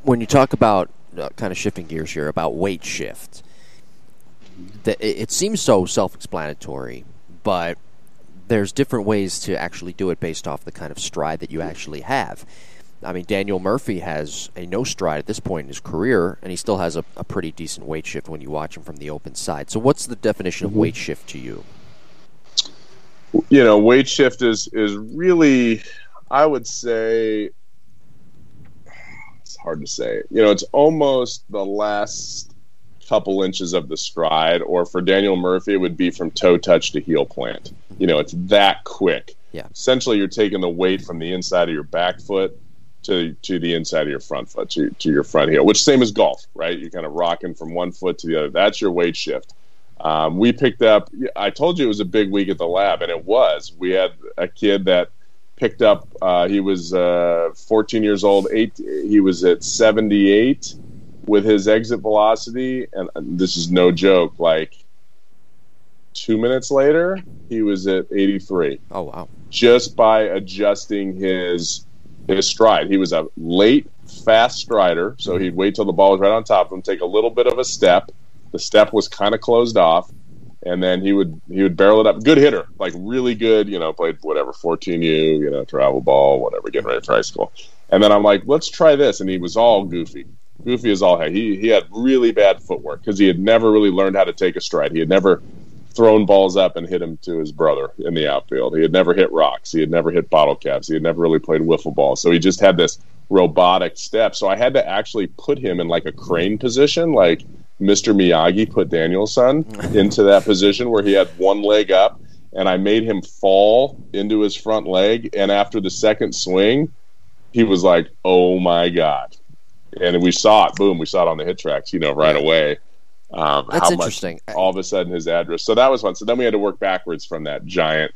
when you talk about kind of shifting gears here about weight shift, it seems so self-explanatory, but there's different ways to actually do it based off the kind of stride that you actually have. I mean, Daniel Murphy has a no stride at this point in his career, and he still has a pretty decent weight shift when you watch him from the open side. So what's the definition of weight shift to you? Weight shift is really, I would say, it's hard to say. It's almost the last couple inches of the stride, or for Daniel Murphy, it would be from toe touch to heel plant. It's that quick. Yeah. Essentially, you're taking the weight from the inside of your back foot to the inside of your front foot, to your front heel, which same as golf, right? You're kind of rocking from one foot to the other. That's your weight shift. We picked up, I told you it was a big week at the lab, and it was. We had a kid that picked up, he was 14 years old, he was at 78 with his exit velocity, and this is no joke, like 2 minutes later, he was at 83. Oh, wow. Just by adjusting his stride. He was a late, fast strider, so he'd wait till the ball was right on top of him, take a little bit of a step. The step was kind of closed off, and then he would barrel it up. Good hitter, like really good, played whatever, 14U, travel ball, whatever, getting ready for high school. And then I'm like, let's try this, and he was all goofy. Goofy as all heck. He had really bad footwork because he had never really learned how to take a stride. He had never thrown balls up and hit him to his brother in the outfield. He had never hit rocks. He had never hit bottle caps. He had never really played wiffle ball. So he just had this robotic step. So I had to actually put him in like a crane position, like Mr. Miyagi put Daniel's son into that position where he had one leg up, and I made him fall into his front leg. And after the second swing, he was like, oh my God. And we saw it. Boom. We saw it on the hit tracks, right away. That's interesting. All of a sudden his address. So that was fun. So then we had to work backwards from that giant,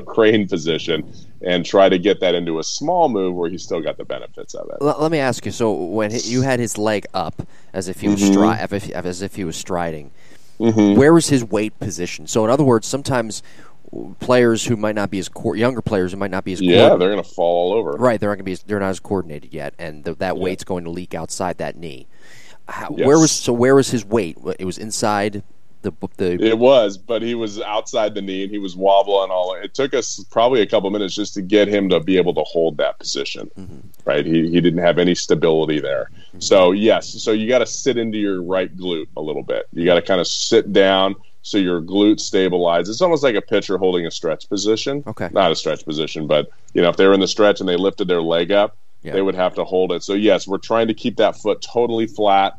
crane position and try to get that into a small move where he still got the benefits of it. Let me ask you. So when you had his leg up as if he was as if he was striding, where was his weight position? So in other words, sometimes players who might not be as younger players who might not be as they're going to fall all over. Right, they're not as coordinated yet, and that weight's going to leak outside that knee. Yes. Where was his weight? It was inside the. It was, but he was outside the knee, and he was wobbling all. It took us probably a couple minutes just to get him to be able to hold that position. Right, he didn't have any stability there. So yes, so you got to sit into your right glute a little bit. You got to kind of sit down so your glute stabilizes. It's almost like a pitcher holding a stretch position. Okay, not a stretch position, but if they were in the stretch and they lifted their leg up. Yeah. They would have to hold it. So, yes, we're trying to keep that foot totally flat.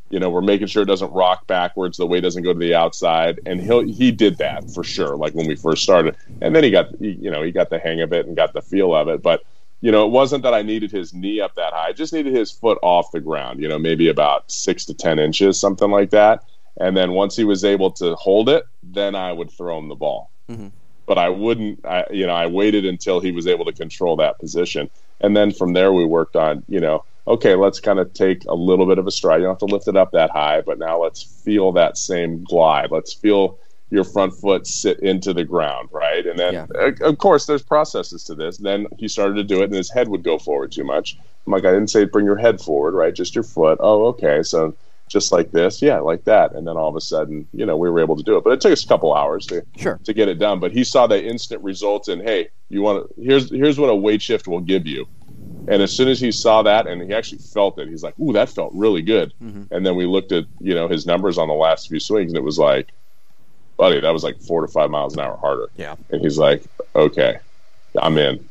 We're making sure it doesn't rock backwards. The weight doesn't go to the outside. And he did that for sure, like when we first started. And then he got the hang of it and got the feel of it. But, it wasn't that I needed his knee up that high. I just needed his foot off the ground, maybe about 6 to 10 inches, something like that. And then once he was able to hold it, then I would throw him the ball. But I wouldn't, I waited until he was able to control that position. And then from there, we worked on, okay, let's kind of take a little bit of a stride. You don't have to lift it up that high, but now let's feel that same glide. Let's feel your front foot sit into the ground, right? And then, of course, there's processes to this. Then he started to do it, and his head would go forward too much. I'm like, I didn't say bring your head forward, right? Just your foot. Oh, okay. So just like this, like that. And then all of a sudden, we were able to do it. But it took us a couple hours to get it done. But he saw the instant results in, hey, here's what a weight shift will give you. And as soon as he saw that, and he actually felt it, he's like, ooh, that felt really good. And then we looked at, his numbers on the last few swings, and it was like, buddy, that was like 4 to 5 miles an hour harder. Yeah. And he's like, okay, I'm in.